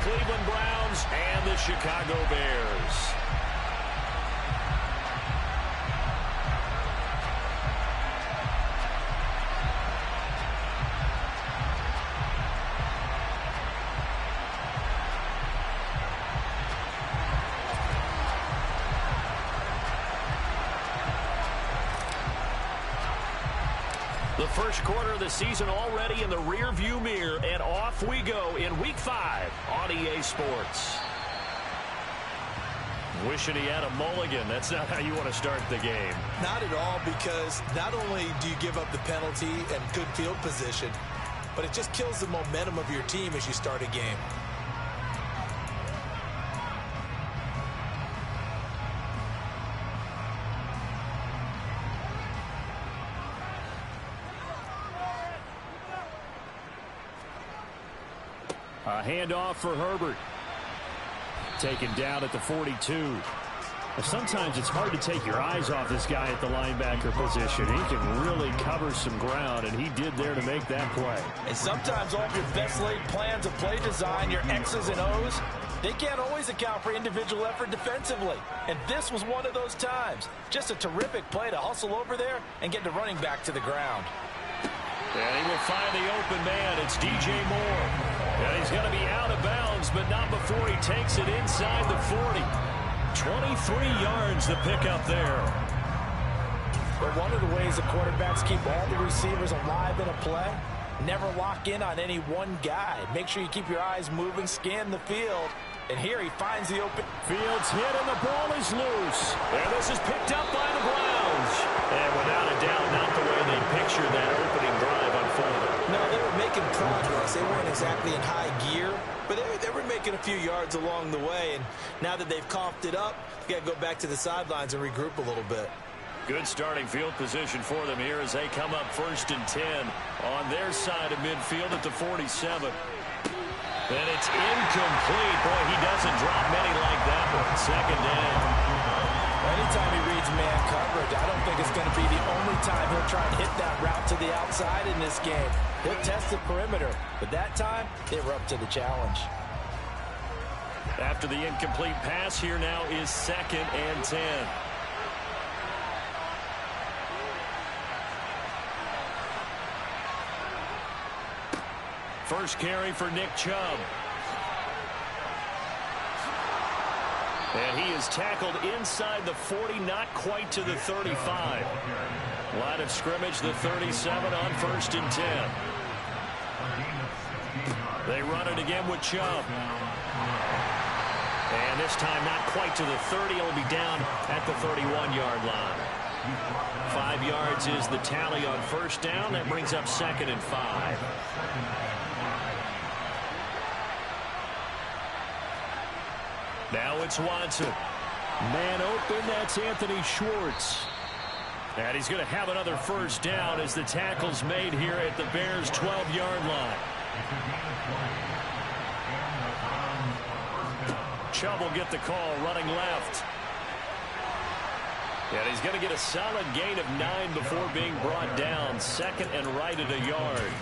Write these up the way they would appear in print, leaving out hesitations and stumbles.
Cleveland Browns and the Chicago Bears. The first quarter of the season already in the rear-view mirror, and off we go in Week 5 on EA Sports. Wishing he had a mulligan. That's not how you want to start the game. Not at all, because not only do you give up the penalty and good field position, but it just kills the momentum of your team as you start a game. A handoff for Herbert. Taken down at the 42. Sometimes it's hard to take your eyes off this guy at the linebacker position. He can really cover some ground, and he did there to make that play. And sometimes all of your best laid plans of play design, your X's and O's, they can't always account for individual effort defensively. And this was one of those times. Just a terrific play to hustle over there and get the running back to the ground. And he will find the open man. It's DJ Moore. And he's going to be out of bounds, but not before he takes it inside the 40. 23 yards to pick up there. But one of the ways the quarterbacks keep all the receivers alive in a play, never lock in on any one guy. Make sure you keep your eyes moving, scan the field. And here he finds the open. Fields hit and the ball is loose. And this is picked up by the Browns. And without a doubt, not the way they pictured that opening drive unfolding. No, they were making progress. They weren't exactly in high gear, but they were making a few yards along the way. And now that they've coughed it up, you got to go back to the sidelines and regroup a little bit. Good starting field position for them here as they come up 1st and 10 on their side of midfield at the 47. And it's incomplete. Boy, he doesn't drop many like that one. 2nd down. Anytime he reads man coverage, I don't think it's going to be the only time he'll try and hit that route to the outside in this game. He'll test the perimeter, but that time they were up to the challenge. After the incomplete pass, here now is 2nd and 10. First carry for Nick Chubb. And he is tackled inside the 40, not quite to the 35. Line of scrimmage, the 37 on 1st and 10. They run it again with Chubb. And this time not quite to the 30. He'll be down at the 31-yard line. 5 yards is the tally on 1st down. That brings up 2nd and 5. Now it's Watson. Man open, that's Anthony Schwartz. And he's going to have another 1st down as the tackle's made here at the Bears' 12-yard line. Chubb will get the call, running left. And he's going to get a solid gain of 9 before being brought down. 2nd and right at a yard.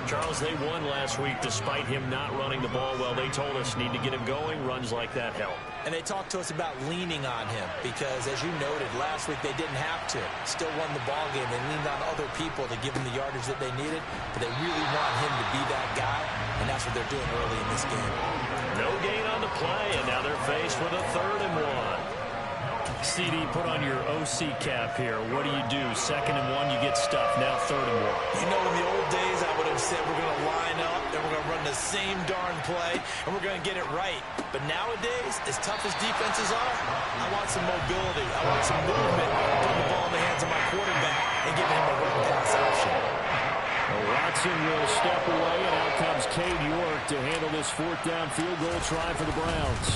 Charles, they won last week despite him not running the ball well. They told us need to get him going. Runs like that help. And they talked to us about leaning on him because, as you noted, last week they didn't have to. Still won the ball game. They leaned on other people to give them the yardage that they needed, but they really want him to be that guy, and that's what they're doing early in this game. No gain on the play, and now they're faced with a 3rd and 1. CD, put on your OC cap here. What do you do? 2nd and 1, you get stuffed. Now 3rd and 1. You know, in the old days, I would have said we're going to line up and we're going to run the same darn play and we're going to get it right. But nowadays, as tough as defenses are, I want some mobility. I want some movement. Putting the ball in the hands of my quarterback and giving him a run pass option. Watson will step away, and out comes Cade York to handle this 4th down field goal try for the Browns.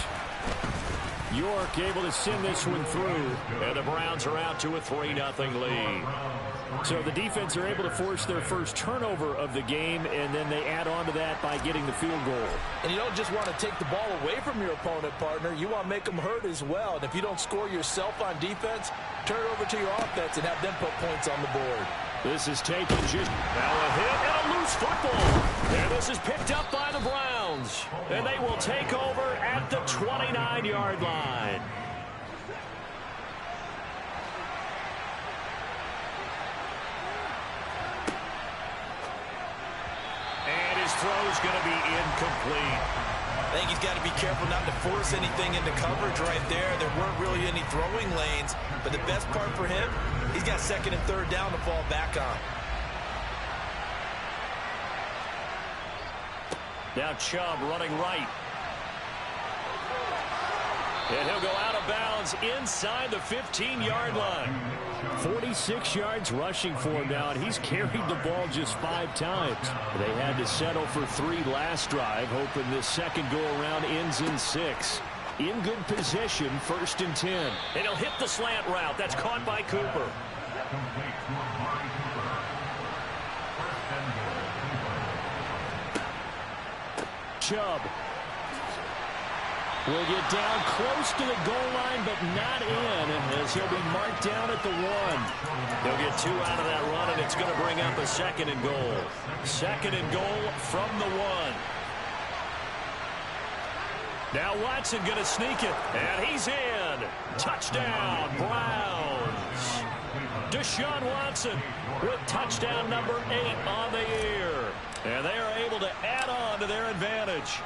York able to send this one through, and the Browns are out to a 3-0 lead. So the defense are able to force their first turnover of the game, and then they add on to that by getting the field goal. And you don't just want to take the ball away from your opponent, partner. You want to make them hurt as well. And if you don't score yourself on defense, turn it over to your offense and have them put points on the board. This is taken just now a hit and a loose football. And this is picked up by the Browns. Browns. And they will take over at the 29-yard line. And his throw's going to be incomplete. I think he's got to be careful not to force anything into coverage right there. There weren't really any throwing lanes. But the best part for him, he's got second and third down to fall back on. Now Chubb running right. And he'll go out of bounds inside the 15-yard line. 46 yards rushing for him now, and he's carried the ball just 5 times. They had to settle for 3 last drive, hoping this second go-around ends in 6. In good position, 1st and 10. And he'll hit the slant route. That's caught by Cooper. Chubb will get down close to the goal line, but not in, as he'll be marked down at the 1. He'll get 2 out of that run, and it's going to bring up a 2nd and goal. 2nd and goal from the 1. Now Watson going to sneak it, and he's in. Touchdown, Browns. Deshaun Watson with touchdown number 8 on the year. And they are able to add on to their advantage.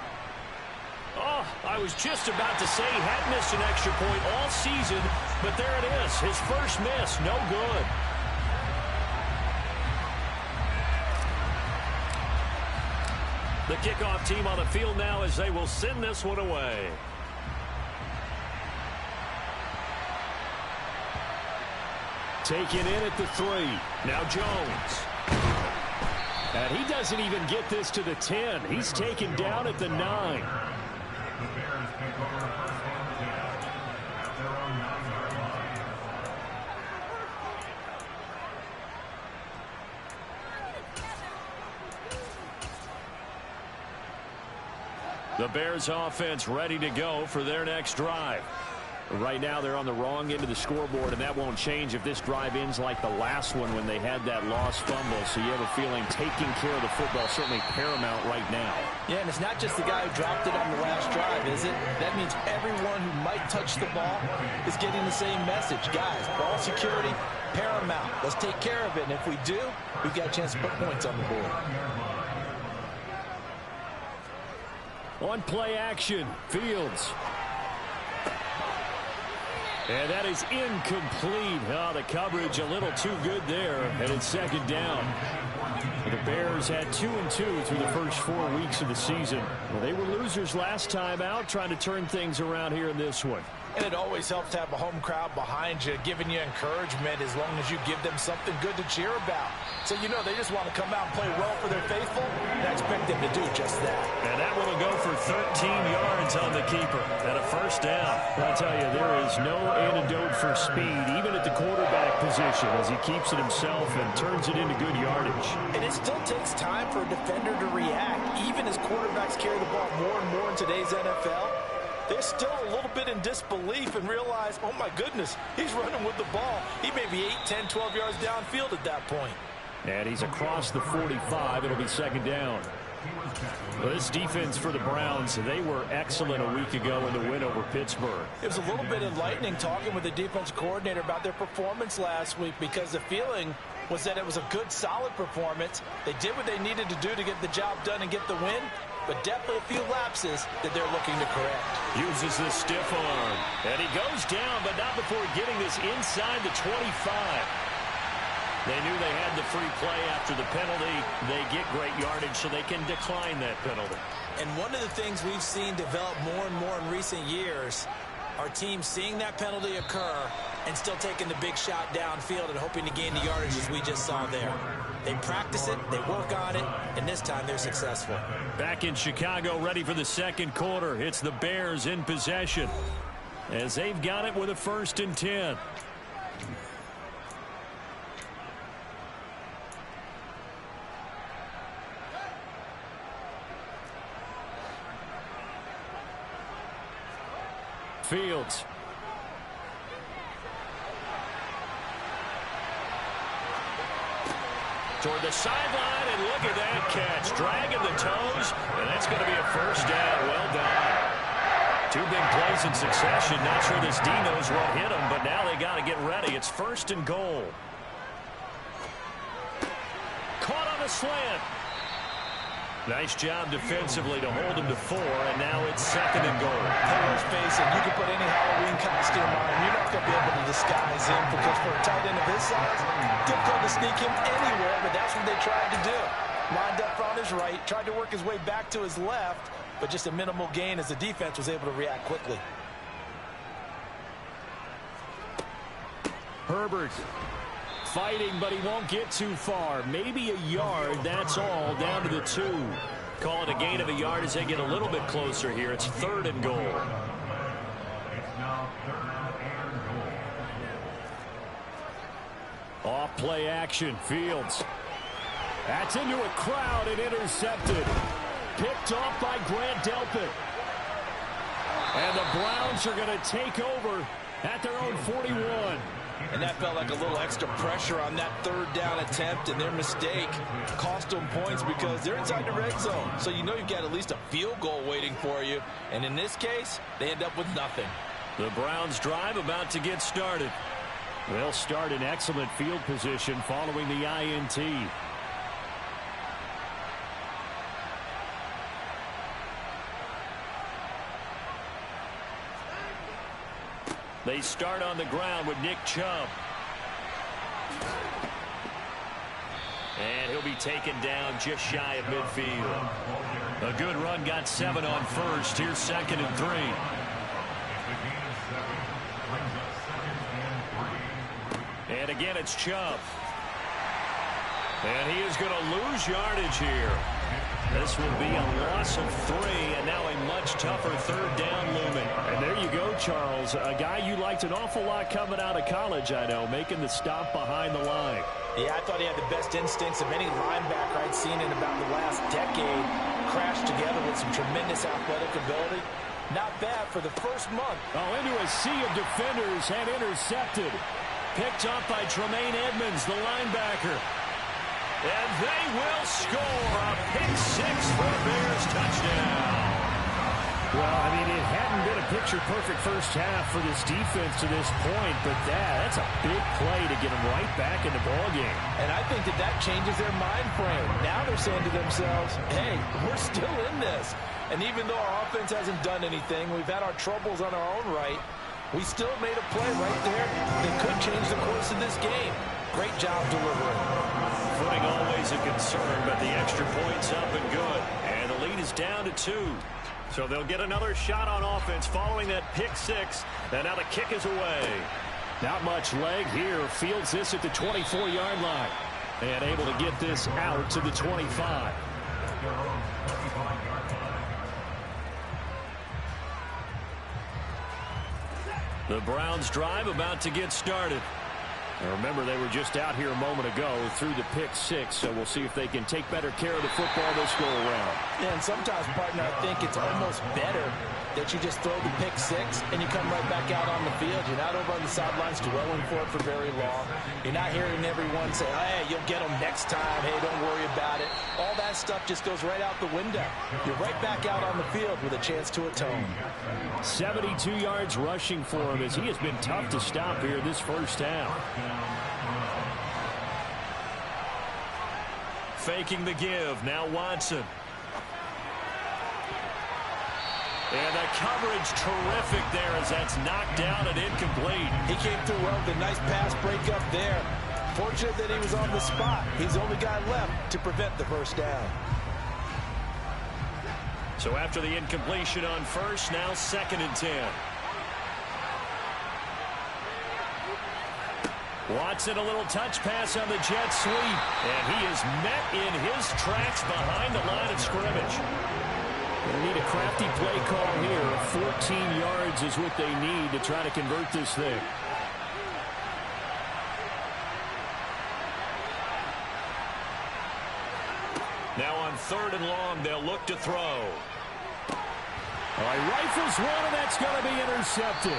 Oh, I was just about to say he had missed an extra point all season, but there it is. His first miss, no good. The kickoff team on the field now as they will send this one away. Taken in at the 3. Now Jones. And he doesn't even get this to the 10. He's taken down at the 9. The Bears offense ready to go for their next drive. Right now they're on the wrong end of the scoreboard, and that won't change if this drive ends like the last one when they had that lost fumble. So you have a feeling taking care of the football certainly paramount right now. Yeah, and it's not just the guy who dropped it on the last drive, is it? That means everyone who might touch the ball is getting the same message. Guys, ball security, paramount. Let's take care of it, and if we do, we've got a chance to put points on the board. On play action, Fields. And that is incomplete. Oh, the coverage a little too good there, and it's 2nd down. The Bears had 2-2 through the first 4 weeks of the season. Well, they were losers last time out, trying to turn things around here in this one. And it always helps to have a home crowd behind you, giving you encouragement as long as you give them something good to cheer about. So, you know, they just want to come out and play well for their faithful, and I expect them to do just that. And that one will go for 13 yards on the keeper and a 1st down. I tell you, there is no antidote for speed, even at the quarterback position, as he keeps it himself and turns it into good yardage. And it still takes time for a defender to react, even as quarterbacks carry the ball more and more in today's NFL. They're still a little bit in disbelief and realize, oh, my goodness, he's running with the ball. He may be 8, 10, 12 yards downfield at that point. And he's across the 45. It'll be 2nd down. Well, this defense for the Browns, they were excellent a week ago in the win over Pittsburgh. It was a little bit enlightening talking with the defense coordinator about their performance last week, because the feeling was that it was a good, solid performance. They did what they needed to do to get the job done and get the win, but definitely a few lapses that they're looking to correct. Uses the stiff arm, and he goes down, but not before getting this inside the 25. They knew they had the free play after the penalty. They get great yardage, so they can decline that penalty. And one of the things we've seen develop more and more in recent years, our team seeing that penalty occur and still taking the big shot downfield and hoping to gain the yardage as we just saw there. They practice it, they work on it, and this time they're successful. Back in Chicago, ready for the 2nd quarter. It's the Bears in possession as they've got it with a 1st and 10. Fields. toward the sideline, and look at that catch. Dragging the toes, and that's going to be a first down. Well done. Two big plays in succession. Not sure this D knows what hit him, but now they got to get ready. It's first and goal. Caught on the slant. Nice job defensively to hold him to 4, and now it's second and goal. Let's face it, you can put any Halloween costume on him. You're not going to be able to disguise him because for a tight end of his size, difficult to sneak him anywhere, but that's what they tried to do. Lined up on his right, tried to work his way back to his left, but just a minimal gain as the defense was able to react quickly. Herbert fighting, but he won't get too far. Maybe a yard, that's all, down to the 2. Call it a gain of a yard as they get a little bit closer here. It's third and goal. Off play action, Fields. That's into a crowd and intercepted. Picked off by Grant Delpit. And the Browns are going to take over at their own 41. And that felt like a little extra pressure on that third down attempt, and their mistake cost them points because they're inside the red zone. So you know you've got at least a field goal waiting for you. And in this case, they end up with nothing. The Browns drive about to get started. They'll start in excellent field position following the INT. They start on the ground with Nick Chubb. And he'll be taken down just shy of midfield. A good run, got 7 on first. Here's second and 3. And again, it's Chubb. And he is going to lose yardage here. This will be a loss of 3, and now a much tougher third down looming. And there you go, Charles. A guy you liked an awful lot coming out of college, I know, making the stop behind the line. Yeah, I thought he had the best instincts of any linebacker I'd seen in about the last decade. Crashed together with some tremendous athletic ability. Not bad for the first month. Oh, into a sea of defenders and intercepted. Picked up by Tremaine Edmonds, the linebacker. And they will score a pick-6 for the Bears touchdown. Well, I mean, it hadn't been a picture-perfect first half for this defense to this point, but that's a big play to get them right back in the ballgame. And I think that changes their mind frame. Now they're saying to themselves, hey, we're still in this. And even though our offense hasn't done anything, we've had our troubles on our own right, we still made a play right there that could change the course of this game. Great job delivering. Footing always a concern, but the extra point's up and good. And the lead is down to 2. So they'll get another shot on offense following that pick-6. And now the kick is away. Not much leg here. Fields this at the 24-yard line. And able to get this out to the 25. The Browns drive about to get started. And remember, they were just out here a moment ago through the pick-6, so we'll see if they can take better care of the football this go-around. Yeah, and sometimes, partner, I think it's almost better that you just throw the pick-6 and you come right back out on the field. You're not over on the sidelines dwelling for it for very long. You're not hearing everyone say, hey, you'll get them next time. Hey, don't worry about it. All that stuff just goes right out the window. You're right back out on the field with a chance to atone. 72 yards rushing for him as he has been tough to stop here this first half. Faking the give. Now Watson. And the coverage terrific there as that's knocked down and incomplete. He came through well with a nice pass breakup there. Fortunate that he was on the spot. He's the only guy left to prevent the first down. So after the incompletion on first, now second and 10. Watson, a little touch pass on the jet sweep. And he is met in his tracks behind the line of scrimmage. They need a crafty play call here. 14 yards is what they need to try to convert this thing. Now on third and long, they'll look to throw. All right, rifles one, and that's going to be intercepted.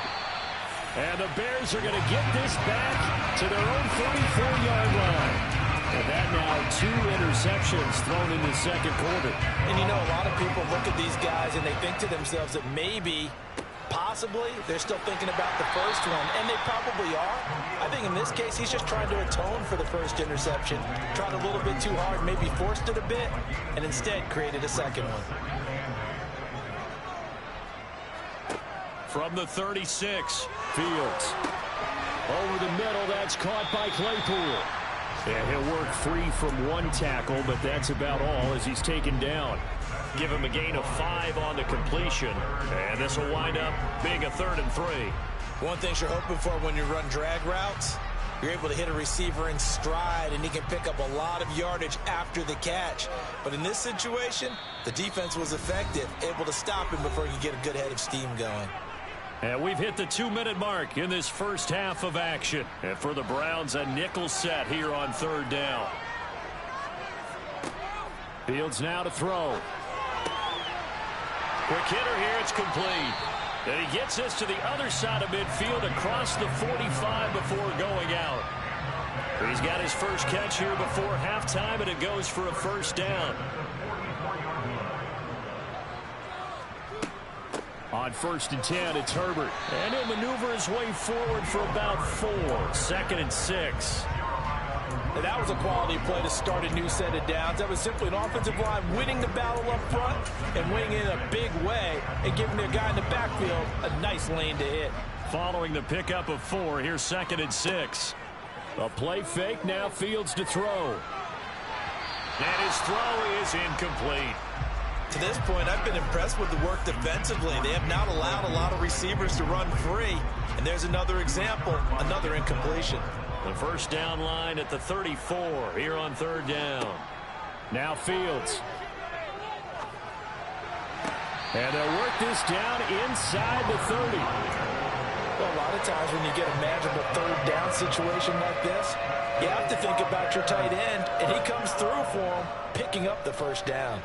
And the Bears are going to get this back to their own 34-yard line. And that now 2 interceptions thrown in the second quarter. And you know, a lot of people look at these guys and they think to themselves that maybe, possibly, they're still thinking about the first one, and they probably are. I think in this case, he's just trying to atone for the first interception. Tried a little bit too hard, maybe forced it a bit, and instead created a second one. From the 36, Fields. Over the middle, that's caught by Claypool. And he'll work free from 1 tackle, but that's about all as he's taken down. Give him a gain of 5 on the completion. And this will wind up being a 3rd and 3. One thing you're hoping for when you run drag routes, you're able to hit a receiver in stride, and he can pick up a lot of yardage after the catch. But in this situation, the defense was effective, able to stop him before he could get a good head of steam going. And we've hit the 2-minute mark in this first half of action. And for the Browns, a nickel set here on 3rd down. Fields now to throw. Quick hitter here, it's complete. And he gets this to the other side of midfield across the 45 before going out. He's got his first catch here before halftime, and it goes for a 1st down. On 1st and 10, it's Herbert. And he'll maneuver his way forward for about 4. 2nd and 6. And that was a quality play to start a new set of downs. That was simply an offensive line winning the battle up front and winning it in a big way and giving their guy in the backfield a nice lane to hit. Following the pickup of 4, here's 2nd and 6. A play fake, now Fields to throw. And his throw is incomplete. To this point, I've been impressed with the work defensively. They have not allowed a lot of receivers to run free. And there's another example, another incompletion. The 1st down line at the 34 here on 3rd down. Now Fields. And they'll work this down inside the 30. Well, a lot of times when you get a manageable 3rd down situation like this, you have to think about your tight end, and he comes through for him, picking up the 1st down.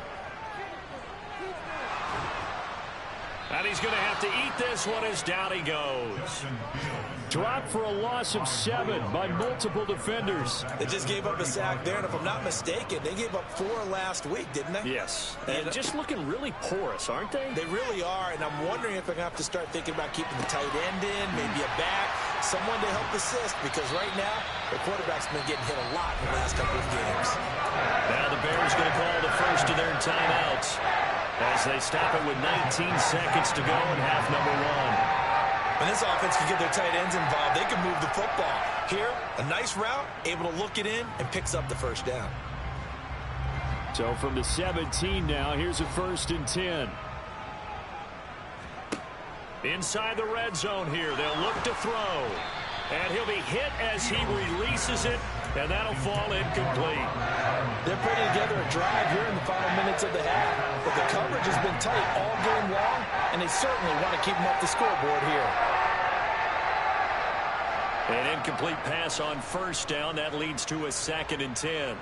And he's going to have to eat this one as down he goes. Dropped for a loss of 7 by multiple defenders. They just gave up a sack there, and if I'm not mistaken, they gave up 4 last week, didn't they? Yes. And just looking really porous, aren't they? They really are, and I'm wondering if I'm going to have to start thinking about keeping the tight end in, maybe a back, someone to help assist, because right now, the quarterback's been getting hit a lot in the last couple of games. Now the Bears going to call the first of their timeouts as they stop it with 19 seconds to go in half number 1. When this offense can get their tight ends involved, they can move the football. Here, a nice route, able to look it in, and picks up the 1st down. So from the 17 now, here's a 1st and 10. Inside the red zone here, they'll look to throw. And he'll be hit as he releases it, and that'll fall incomplete. They're putting together a drive here in the final minutes of the half, but the coverage has been tight all game long, and they certainly want to keep them off the scoreboard here. An incomplete pass on 1st down. That leads to a 2nd and 10.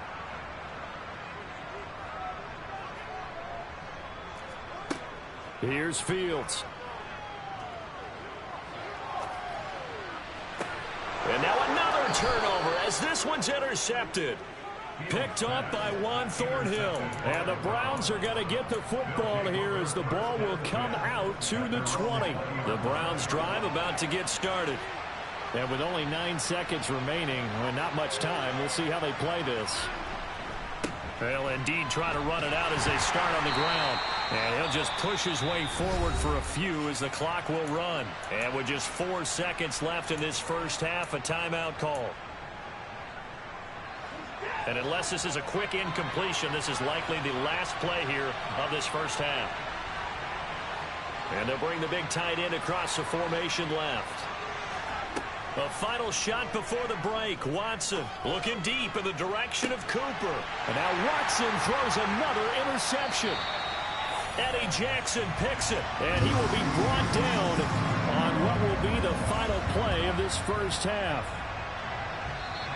Here's Fields. And now another turnover as this one's intercepted. Picked up by Juan Thornhill. And the Browns are going to get the football here as the ball will come out to the 20. The Browns drive about to get started. And with only 9 seconds remaining, well, not much time, we'll see how they play this. They'll indeed try to run it out as they start on the ground. And he'll just push his way forward for a few as the clock will run. And with just 4 seconds left in this first half, a timeout call. And unless this is a quick incompletion, this is likely the last play here of this first half. And they'll bring the big tight end across the formation left. A final shot before the break. Watson looking deep in the direction of Cooper. And now Watson throws another interception. Eddie Jackson picks it, and he will be brought down on what will be the final play of this first half.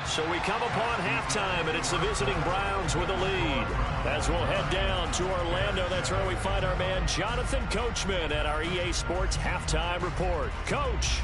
So we come upon halftime, and it's the visiting Browns with a lead. As we'll head down to Orlando, that's where we find our man Jonathan Coachman at our EA Sports Halftime Report. Coach.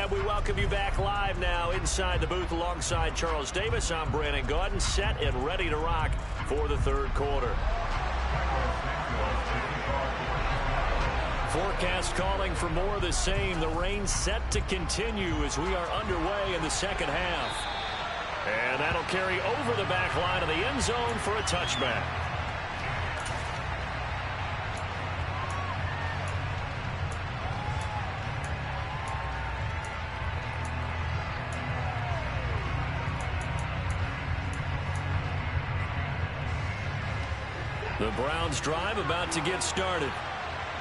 And we welcome you back live now inside the booth alongside Charles Davis. I'm Brandon Gaudin, set and ready to rock for the third quarter. Forecast calling for more of the same. The rain set to continue as we are underway in the second half. And that'll carry over the back line of the end zone for a touchback. The Browns drive about to get started.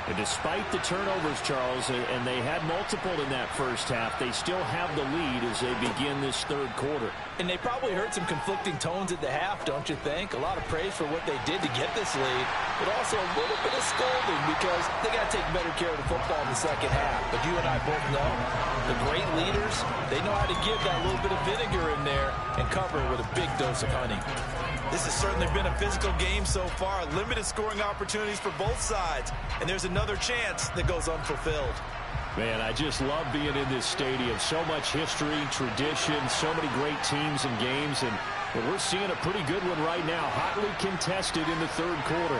And despite the turnovers, Charles, and they had multiple in that first half, they still have the lead as they begin this third quarter. And they probably heard some conflicting tones at the half, don't you think? A lot of praise for what they did to get this lead, but also a little bit of scolding because they got to take better care of the football in the second half. But you and I both know the great leaders, they know how to give that little bit of vinegar in there and cover it with a big dose of honey. This has certainly been a physical game so far. Limited scoring opportunities for both sides. And there's another chance that goes unfulfilled. Man, I just love being in this stadium. So much history, tradition, so many great teams and games. And we're seeing a pretty good one right now. Hotly contested in the third quarter.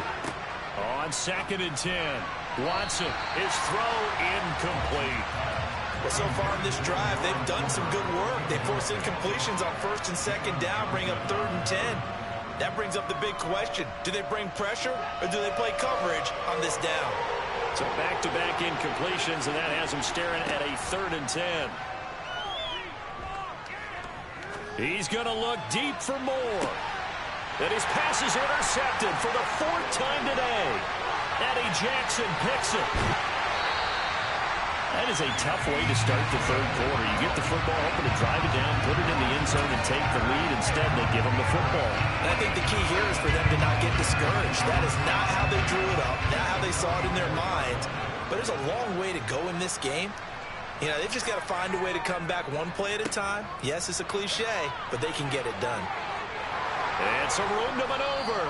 On 2nd and 10. Watson, his throw incomplete. Well, so far in this drive, they've done some good work. They force incompletions on 1st and 2nd down, bring up 3rd and 10. That brings up the big question. Do they bring pressure or do they play coverage on this down? So back-to-back incompletions, and that has them staring at a 3rd and 10. He's going to look deep for more. And his pass is intercepted for the 4th time today. Eddie Jackson picks it. That is a tough way to start the third quarter. You get the football, hoping to drive it down, put it in the end zone, and take the lead. Instead, they give them the football. And I think the key here is for them to not get discouraged. That is not how they drew it up, not how they saw it in their minds. But there's a long way to go in this game. You know, they've just got to find a way to come back one play at a time. Yes, it's a cliche, but they can get it done. And some room to maneuver.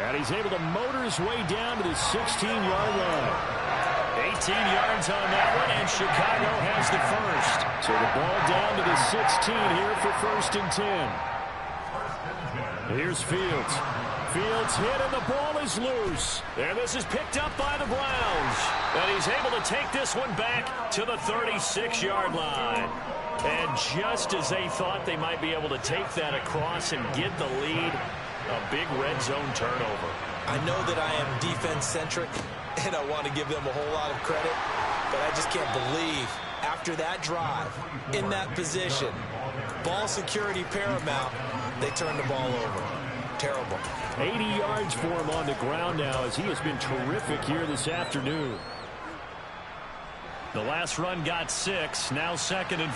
And he's able to motor his way down to the 16-yard line. 18 yards on that one, and Chicago has the first. So the ball down to the 16 here for 1st and 10. Here's Fields. Fields hit, and the ball is loose. And this is picked up by the Browns. And he's able to take this one back to the 36-yard line. And just as they thought they might be able to take that across and get the lead, a big red zone turnover. I know that I am defense-centric, and I want to give them a whole lot of credit, but I just can't believe after that drive, in that position, ball security paramount, they turn the ball over. Terrible. 80 yards for him on the ground now as he has been terrific here this afternoon. The last run got 6, now 2nd and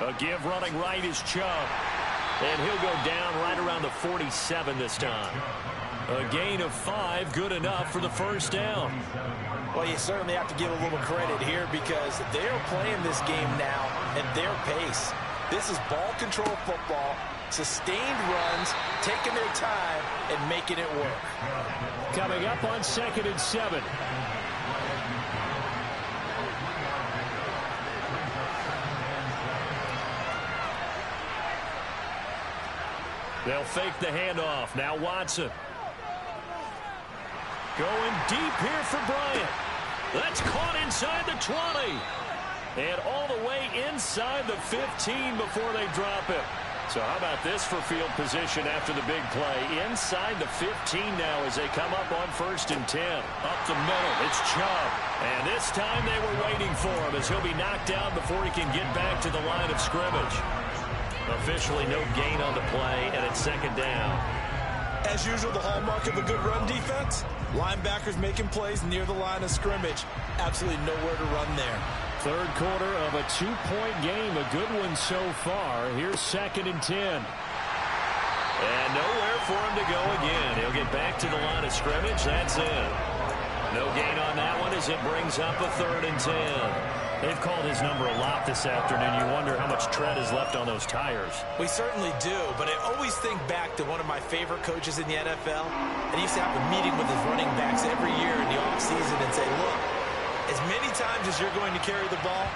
4. A give running right is Chubb. And he'll go down right around the 47 this time. A gain of 5, good enough for the first down. Well, you certainly have to give a little credit here because they're playing this game now at their pace. This is ball control football, sustained runs, taking their time, and making it work. Coming up on 2nd and 7. They'll fake the handoff. Now Watson. Going deep here for Bryant. That's caught inside the 20. And all the way inside the 15 before they drop it. So how about this for field position after the big play? Inside the 15 now as they come up on 1st and 10. Up the middle, it's Chubb. And this time they were waiting for him as he'll be knocked down before he can get back to the line of scrimmage. Officially no gain on the play, and it's 2nd down. As usual, the hallmark of a good run defense, linebackers making plays near the line of scrimmage. Absolutely nowhere to run there. Third quarter of a 2-point game, a good one so far. Here's 2nd and 10. And nowhere for him to go again. He'll get back to the line of scrimmage. That's it. No gain on that one as it brings up a 3rd and 10. They've called his number a lot this afternoon. You wonder how much tread is left on those tires. We certainly do, but I always think back to one of my favorite coaches in the NFL. And he used to have a meeting with his running backs every year in the offseason and say, look, As many times as you're going to carry the ball,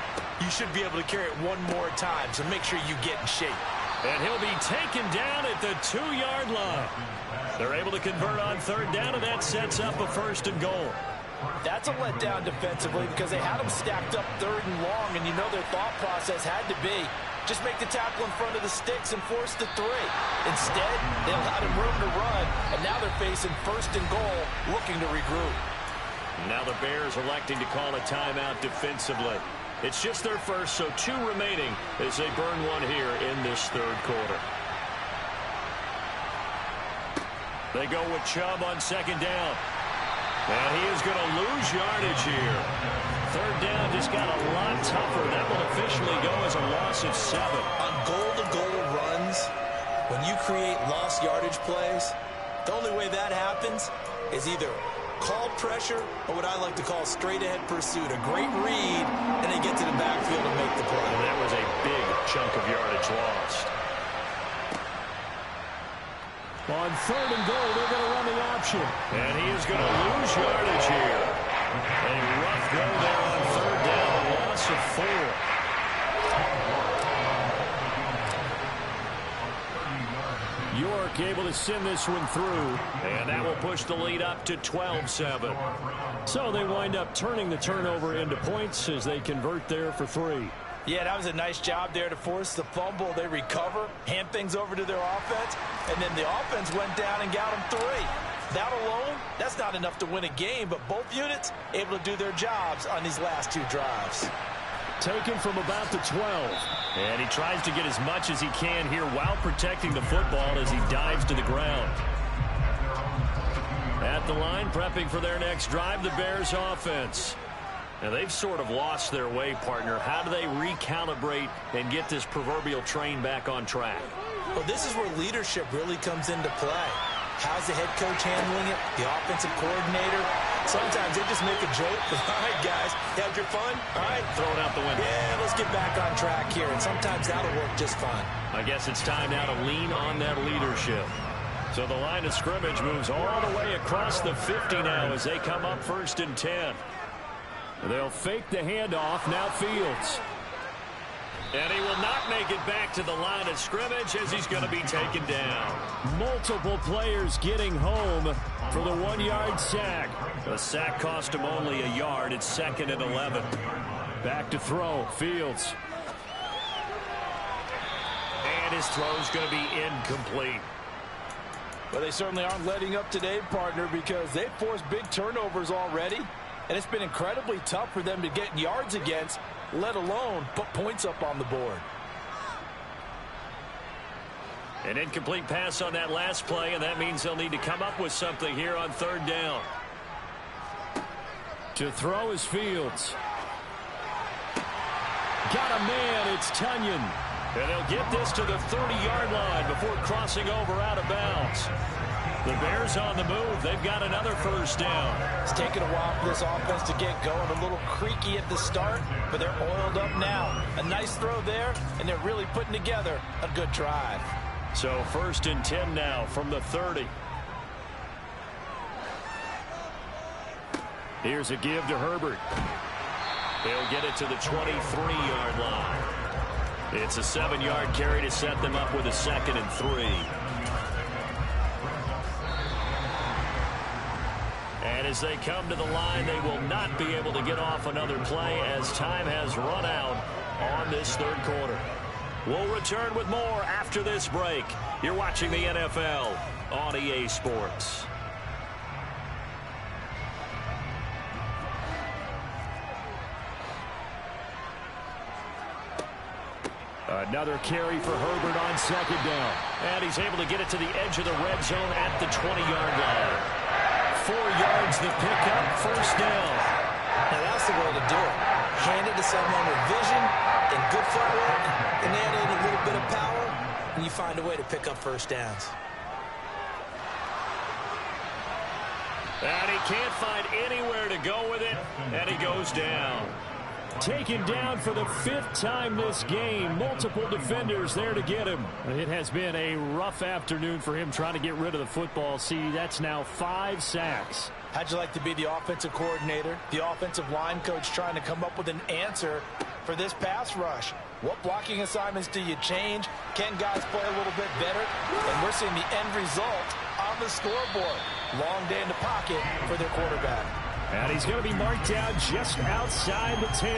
you should be able to carry it one more time, so make sure you get in shape. And he'll be taken down at the 2-yard line. They're able to convert on third down, and that sets up a 1st and goal. That's a letdown defensively because they had them stacked up 3rd and long, and you know their thought process had to be just make the tackle in front of the sticks and force the 3. Instead, they allowed him room to run, and now they're facing 1st and goal, looking to regroup. Now the Bears electing to call a timeout defensively. It's just their first, so 2 remaining as they burn one here in this 3rd quarter. They go with Chubb on 2nd down. And he is going to lose yardage here. 3rd down just got a lot tougher. That will officially go as a loss of 7. On goal-to-goal runs, when you create lost yardage plays, the only way that happens is either called pressure or what I like to call straight-ahead pursuit. A great read, and they get to the backfield and make the play. And that was a big chunk of yardage lost. On 3rd and goal, they're going to run the option. And he is going to lose yardage here. A rough go there on 3rd down, a loss of 4. York able to send this one through, and that will push the lead up to 12-7. So they wind up turning the turnover into points as they convert there for 3. Yeah, that was a nice job there to force the fumble. They recover, hand things over to their offense, and then the offense went down and got them 3. That alone, that's not enough to win a game, but both units able to do their jobs on these last 2 drives. Taken from about the 12. And he tries to get as much as he can here while protecting the football as he dives to the ground. At the line, prepping for their next drive, the Bears offense. Now, they've sort of lost their way, partner. How do they recalibrate and get this proverbial train back on track? Well, this is where leadership really comes into play. How's the head coach handling it? The offensive coordinator? Sometimes they just make a joke. All right, guys, you had your fun? All right. Throw it out the window. Yeah, let's get back on track here. And sometimes that'll work just fine. I guess it's time now to lean on that leadership. So the line of scrimmage moves all the way across the 50 now as they come up 1st and 10. They'll fake the handoff. Now Fields. And he will not make it back to the line of scrimmage as he's going to be taken down. Multiple players getting home for the 1-yard sack. The sack cost him only a yard. It's 2nd and 11. Back to throw. Fields. And his throw's going to be incomplete. Well, they certainly aren't letting up today, partner, because they've forced big turnovers already. And it's been incredibly tough for them to get yards against, let alone put points up on the board. An incomplete pass on that last play, and that means they'll need to come up with something here on 3rd down. To throw is Fields. Got a man. It's Tunyon. And they'll get this to the 30-yard line before crossing over out of bounds. The Bears on the move. They've got another 1st down. It's taken a while for this offense to get going. A little creaky at the start, but they're oiled up now. A nice throw there, and they're really putting together a good drive. So 1st and 10 now from the 30. Here's a give to Herbert. They'll get it to the 23-yard line. It's a 7-yard carry to set them up with a 2nd and 3. And as they come to the line, they will not be able to get off another play as time has run out on this 3rd quarter. We'll return with more after this break. You're watching the NFL on EA Sports. Another carry for Herbert on 2nd down. And he's able to get it to the edge of the red zone at the 20-yard line. 4 yards the pickup, 1st down. Now that's the way to do it. Hand it to someone with vision and good footwork, and add in a little bit of power, and you find a way to pick up 1st downs. And he can't find anywhere to go with it, and he goes down. Taken down for the 5th time this game. Multiple defenders there to get him. It has been a rough afternoon for him trying to get rid of the football. See, that's now 5 sacks. How'd you like to be the offensive coordinator, the offensive line coach trying to come up with an answer for this pass rush? What blocking assignments do you change? Can guys play a little bit better? And we're seeing the end result on the scoreboard. Long day in the pocket for their quarterback. And he's going to be marked down just outside the 10.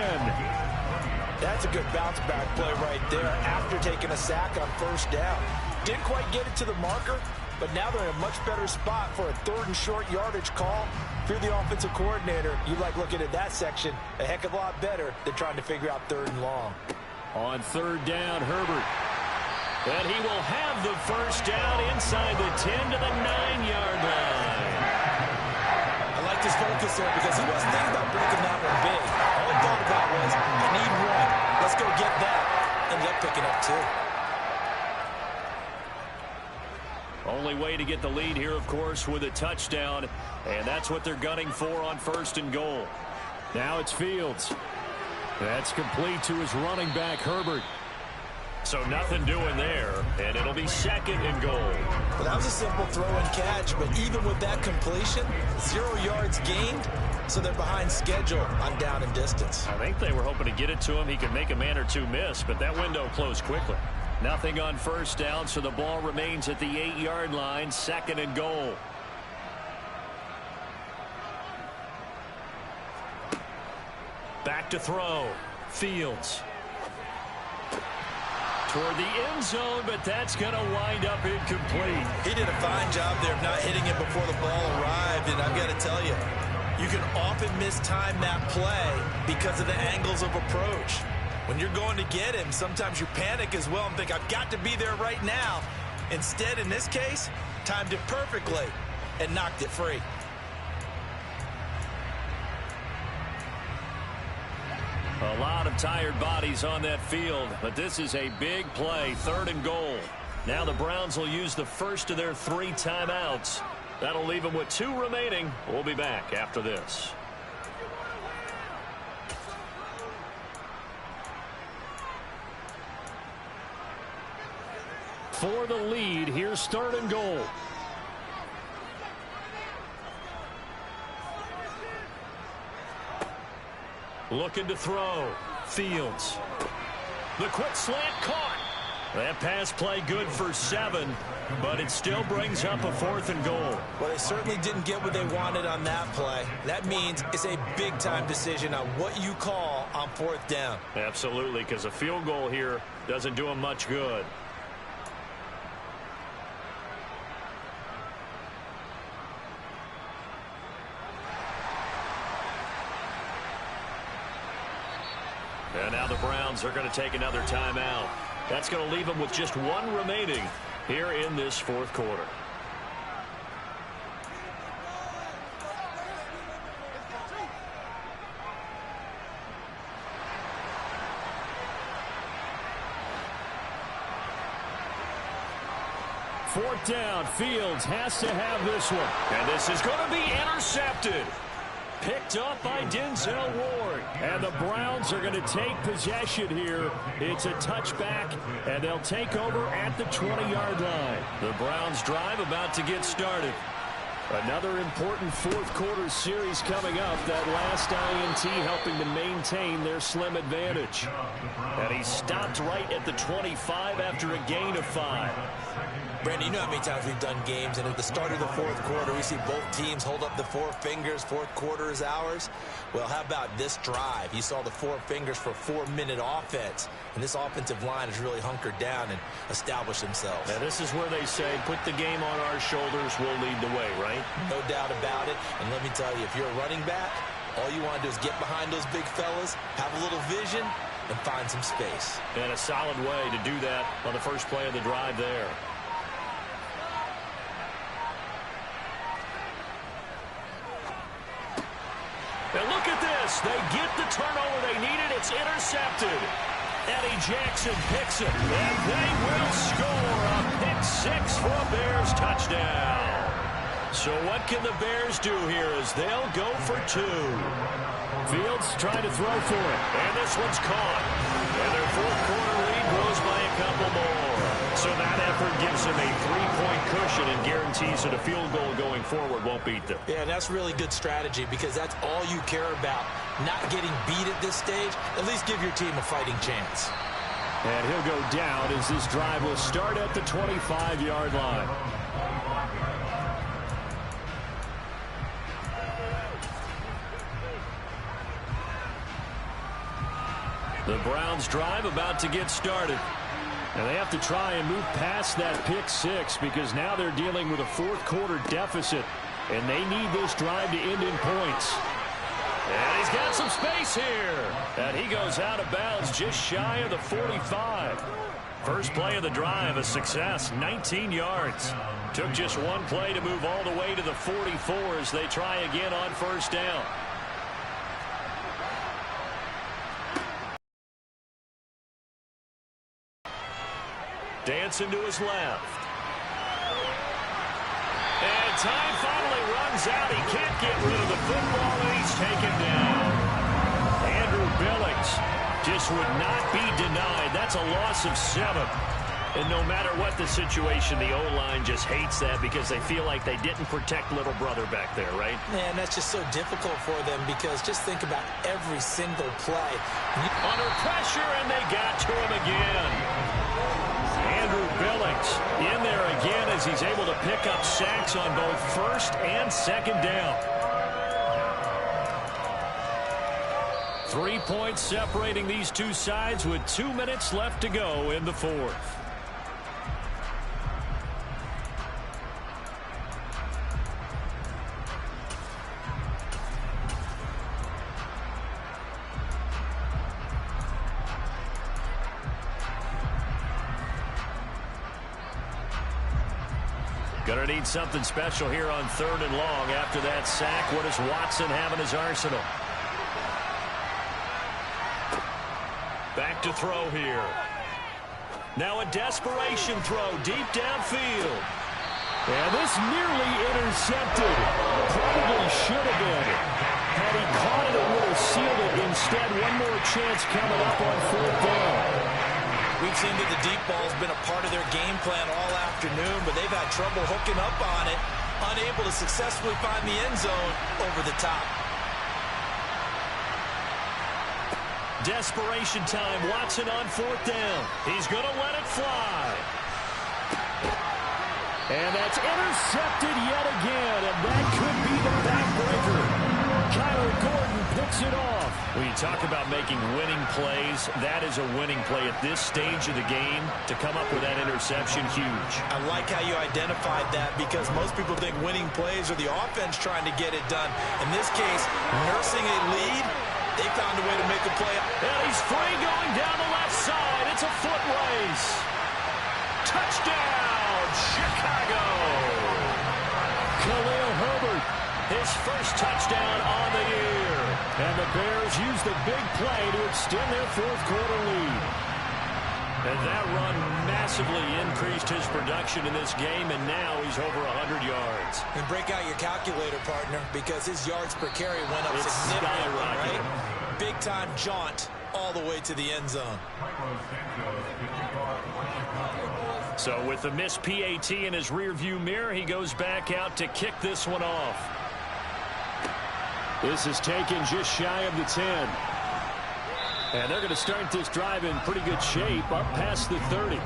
That's a good bounce-back play right there after taking a sack on first down. Didn't quite get it to the marker, but now they're in a much better spot for a 3rd and short yardage call. If you're the offensive coordinator, you like looking at that section a heck of a lot better than trying to figure out 3rd and long. On 3rd down, Herbert. And he will have the first down inside the 10 to the 9-yard line. I like this focus there because he wasn't thinking about breaking that one big. All he thought about was, I need one. Let's go get that. Ended up picking up 2. Only way to get the lead here, of course, with a touchdown. And that's what they're gunning for on 1st and goal. Now it's Fields. That's complete to his running back, Herbert. So nothing doing there, and it'll be 2nd and goal. Well, that was a simple throw and catch, but even with that completion, 0 yards gained, so they're behind schedule on down and distance. I think they were hoping to get it to him. He could make a man or two miss, but that window closed quickly. Nothing on first down, so the ball remains at the 8-yard line, 2nd and goal. Back to throw. Fields. Toward the end zone, but that's going to wind up incomplete. He did a fine job there of not hitting it before the ball arrived, and I've got to tell you, you can often mistime that play because of the angles of approach. When you're going to get him, sometimes you panic as well and think, I've got to be there right now. Instead, in this case, timed it perfectly and knocked it free. A lot of tired bodies on that field, but this is a big play, 3rd and goal. Now the Browns will use the first of their 3 timeouts. That'll leave them with 2 remaining. We'll be back after this. For the lead, here's 3rd and goal. Looking to throw. Fields. The quick slant caught. That pass play good for 7, but it still brings up a 4th and goal. Well, they certainly didn't get what they wanted on that play. That means it's a big-time decision on what you call on 4th down. Absolutely, because a field goal here doesn't do them much good. And now the Browns are going to take another timeout. That's going to leave them with just 1 remaining here in this 4th quarter. Fourth down. Fields has to have this one. And this is going to be intercepted. Picked up by Denzel Ward. And the Browns are going to take possession here. It's a touchback, and they'll take over at the 20-yard line. The Browns drive about to get started. Another important 4th quarter series coming up. That last INT helping to maintain their slim advantage. And he stopped right at the 25 after a gain of 5. Brandon, you know how many times we've done games, and at the start of the 4th quarter, we see both teams hold up the 4 fingers. 4th quarter is ours. Well, how about this drive? You saw the 4 fingers for 4-minute offense, and this offensive line has really hunkered down and established themselves. Now, this is where they say, put the game on our shoulders, we'll lead the way, right? No doubt about it. And let me tell you, if you're a running back, all you want to do is get behind those big fellas, have a little vision, and find some space. And a solid way to do that on the first play of the drive there. And look at this. They get the turnover they needed. It's intercepted. Eddie Jackson picks it. And they will score a pick 6 for a Bears touchdown. So what can the Bears do here as they'll go for 2? Fields trying to throw for it. And this one's caught. And their fourth quarter lead grows by a couple more. So that effort gives them a 3-point cushion and guarantees that a field goal going forward won't beat them. Yeah, and that's really good strategy because that's all you care about. Not getting beat at this stage. At least give your team a fighting chance. And he'll go down as this drive will start at the 25-yard line. The Browns drive about to get started. And they have to try and move past that pick six because now they're dealing with a fourth quarter deficit. And they need this drive to end in points. And he's got some space here. And he goes out of bounds just shy of the 45. First play of the drive, a success, 19 yards. Took just one play to move all the way to the 44 as they try again on first down. Dancing to his left. And time finally runs out. He can't get rid of the football, and he's taken down. Andrew Billings just would not be denied. That's a loss of 7. And no matter what the situation, the O-line just hates that because they feel like they didn't protect little brother back there, right? Man, that's just so difficult for them because just think about every single play. Under pressure, and they got to him again. Andrew Billings in there again as he's able to pick up sacks on both first and second down. 3 points separating these two sides with 2 minutes left to go in the fourth. Gonna need something special here on 3rd and long after that sack. What does Watson have in his arsenal? Back to throw here. Now a desperation throw deep downfield. And this nearly intercepted. Probably should have been. Had he caught it, it would have sealed it. Instead, one more chance coming up on 4th down. We've seen that the deep ball's been a part of their game plan all afternoon, but they've had trouble hooking up on it, unable to successfully find the end zone over the top. Desperation time. Watson on 4th down. He's going to let it fly. And that's intercepted yet again, and that could be the backbreaker. Kyler Gordon picks it off. When you talk about making winning plays, that is a winning play at this stage of the game. To come up with that interception, huge. I like how you identified that because most people think winning plays are the offense trying to get it done. In this case, nursing a lead, they found a way to make a play. And he's free going down the left side. It's a foot race. Touchdown, Chicago. Khalil Herbert, his first touchdown on the year. And the Bears use the big play to extend their fourth quarter lead. And that run massively increased his production in this game, and now he's over 100 yards. And break out your calculator, partner, because his yards per carry went up significantly, right? Big-time jaunt all the way to the end zone. So with the missed PAT in his rearview mirror, he goes back out to kick this one off. This is taken just shy of the 10. And they're going to start this drive in pretty good shape, up past the 30.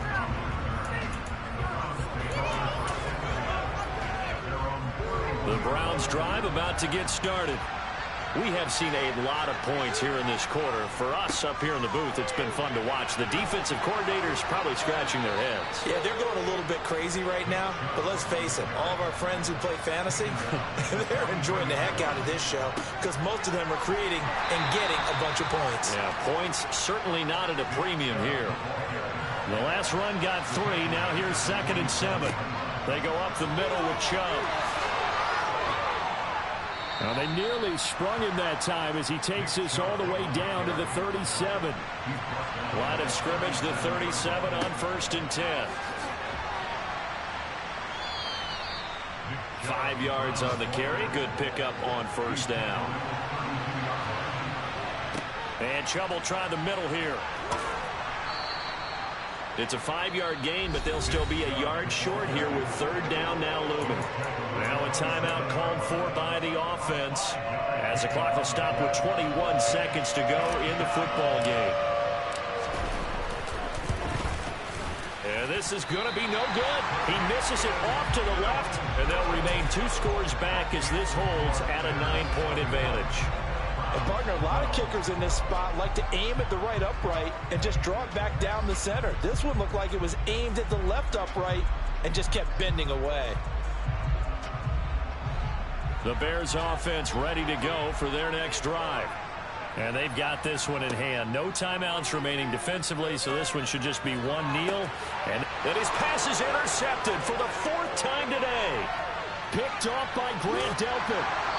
The Browns drive about to get started. We have seen a lot of points here in this quarter. For us up here in the booth, it's been fun to watch. The defensive coordinators probably scratching their heads. Yeah, they're going a little bit crazy right now. But let's face it, all of our friends who play fantasy, they're enjoying the heck out of this show because most of them are creating and getting a bunch of points. Yeah, points certainly not at a premium here. The last run got 3. Now here's 2nd and 7. They go up the middle with Chubb. Now they nearly sprung him that time as he takes this all the way down to the 37. Line of scrimmage, the 37 on 1st and 10. 5 yards on the carry. Good pickup on first down. And Chubb will try the middle here. It's a 5-yard gain, but they'll still be a yard short here with third down now looming. Now a timeout called for by the offense as the clock will stop with 21 seconds to go in the football game. And this is going to be no good. He misses it off to the left, and they'll remain 2 scores back as this holds at a 9-point advantage. And partner, a lot of kickers in this spot like to aim at the right upright and just draw it back down the center. This one looked like it was aimed at the left upright and just kept bending away. The Bears offense ready to go for their next drive. And they've got this one in hand. No timeouts remaining defensively, so this one should just be one kneel. And his pass is intercepted for the 4th time today. Picked off by Grant Delpit.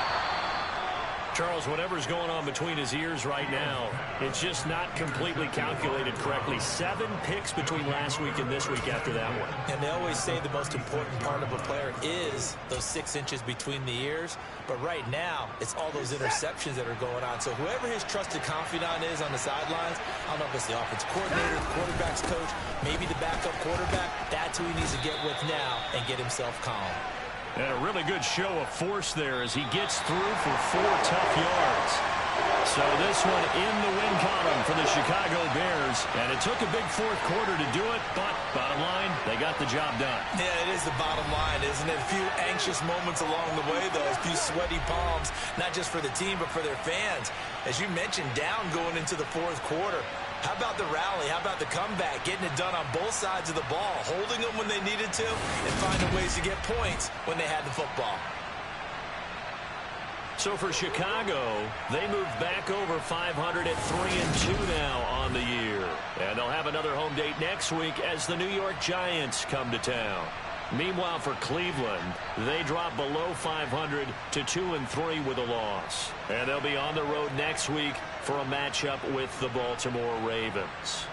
Charles, whatever's going on between his ears right now, it's just not completely calculated correctly. 7 picks between last week and this week after that one. And they always say the most important part of a player is those 6 inches between the ears. But right now, it's all those interceptions that are going on. So whoever his trusted confidant is on the sidelines, I don't know if it's the offensive coordinator, the quarterback's coach, maybe the backup quarterback, that's who he needs to get with now and get himself calm. And a really good show of force there as he gets through for 4 tough yards. So this one in the win column for the Chicago Bears. And it took a big 4th quarter to do it, but bottom line, they got the job done. Yeah, it is the bottom line, isn't it? A few anxious moments along the way, though. A few sweaty palms, not just for the team, but for their fans. As you mentioned, down going into the 4th quarter. How about the rally? How about the comeback? Getting it done on both sides of the ball, holding them when they needed to, and finding ways to get points when they had the football. So for Chicago, they move back over 500 at 3-2 now on the year. And they'll have another home date next week as the New York Giants come to town. Meanwhile, for Cleveland, they drop below 500 to 2-3 with a loss. And they'll be on the road next week for a matchup with the Baltimore Ravens.